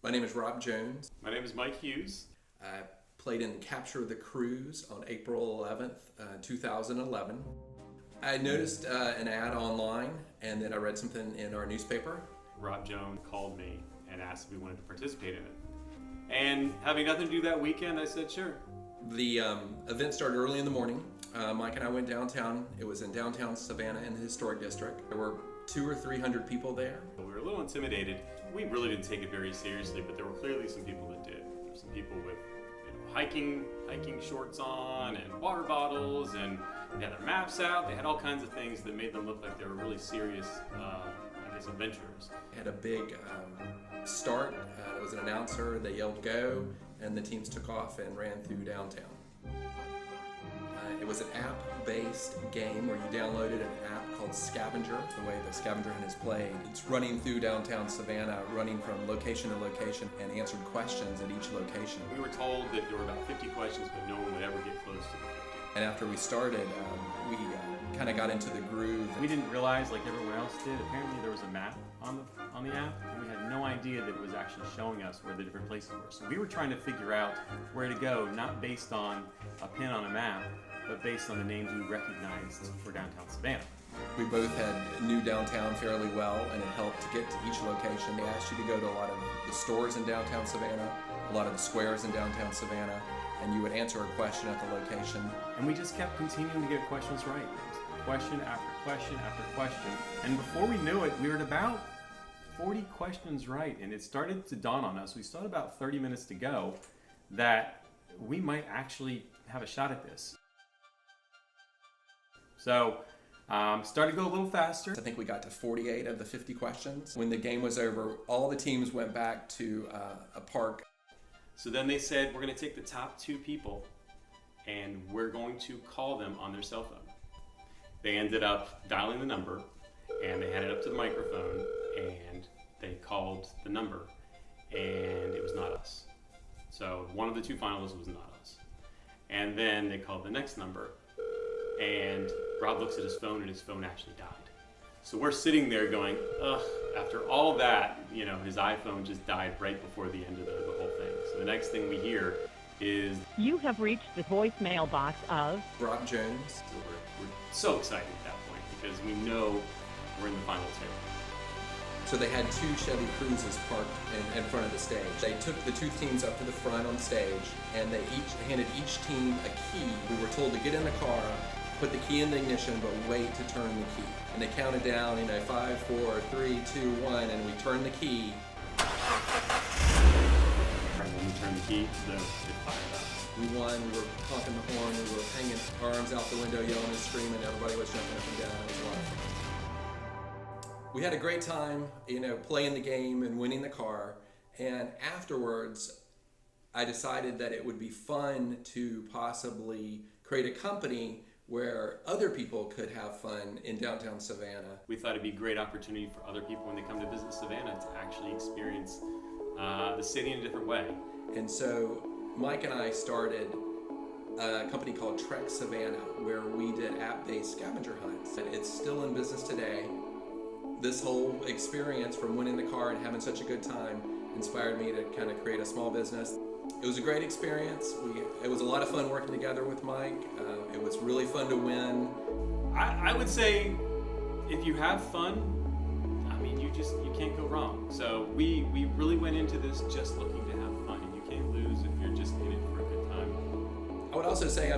My name is Rob Jones. My name is Mike Hughes. I played in Capture the Cruise on April 11th, 2011. I noticed an ad online, and then I read something in our newspaper. Rob Jones called me and asked if we wanted to participate in it. And having nothing to do that weekend, I said sure. The event started early in the morning. Mike and I went downtown. It was in downtown Savannah in the historic district. There were 200 or 300 people there. We were a little intimidated. We really didn't take it very seriously, but there were clearly some people that did. There were some people with hiking shorts on and water bottles, and they had their maps out. They had all kinds of things that made them look like they were really serious, adventurers. They had a big start. There was an announcer. They yelled go, and the teams took off and ran through downtown. It was an app-based game where you downloaded an app called Scavenger. The way the Scavenger hunt is played, it's running through downtown Savannah, running from location to location, and answered questions at each location. We were told that there were about 50 questions, but no one would ever get close to the 50. And after we started, we kind of got into the groove. We didn't realize, like everyone else did, apparently there was a map on the app, and we had no idea that it was actually showing us where the different places were. So we were trying to figure out where to go, not based on a pin on a map, but based on the names we recognized for downtown Savannah. We both knew downtown fairly well, and it helped to get to each location. They asked you to go to a lot of the stores in downtown Savannah, a lot of the squares in downtown Savannah, and you would answer a question at the location. And we just kept continuing to get questions right. Question after question after question. And before we knew it, we were at about 40 questions right. And it started to dawn on us, we still had about 30 minutes to go, that we might actually have a shot at this. So, started to go a little faster. I think we got to 48 of the 50 questions. When the game was over, all the teams went back to a park. So then they said, we're going to take the top 2 people and we're going to call them on their cell phone. They ended up dialing the number, and they had it up to the microphone, and they called the number, and it was not us. So one of the 2 finalists was not us. And then they called the next number, and Rob looks at his phone, and his phone actually died. So we're sitting there going, ugh, after all that, his iPhone just died right before the end of the whole thing. So the next thing we hear is, you have reached the voicemail box of Rob Jones. So we're so excited at that point because we know we're in the final 2. So they had 2 Chevy Cruises parked in front of the stage. They took the 2 teams up to the front on stage, and they handed each team a key. We were told to get in the car, put the key in the ignition, but wait to turn the key. And they counted down, 5, 4, 3, 2, 1, and we turned the key. And when we turned the key, it fired up. We won, we were honking the horn, we were hanging arms out the window, yelling and screaming, everybody was jumping up and down. It was a lot of fun. We had a great time, playing the game and winning the car. And afterwards, I decided that it would be fun to possibly create a company where other people could have fun in downtown Savannah. We thought it'd be a great opportunity for other people when they come to visit Savannah to actually experience the city in a different way. And so Mike and I started a company called Trek Savannah, where we did app-based scavenger hunts. It's still in business today. This whole experience from winning the car and having such a good time inspired me to kind of create a small business. It was a great experience. It was a lot of fun working together with Mike. It was really fun to win. I would say if you have fun, you can't go wrong. So we really went into this just looking to have fun, and you can't lose if you're just in it for a good time. I would also say,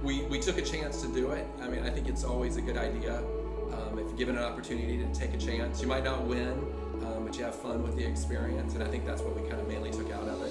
we took a chance to do it. I think it's always a good idea. If given an opportunity to take a chance, you might not win, but you have fun with the experience, and I think that's what we kind of mainly took out of it.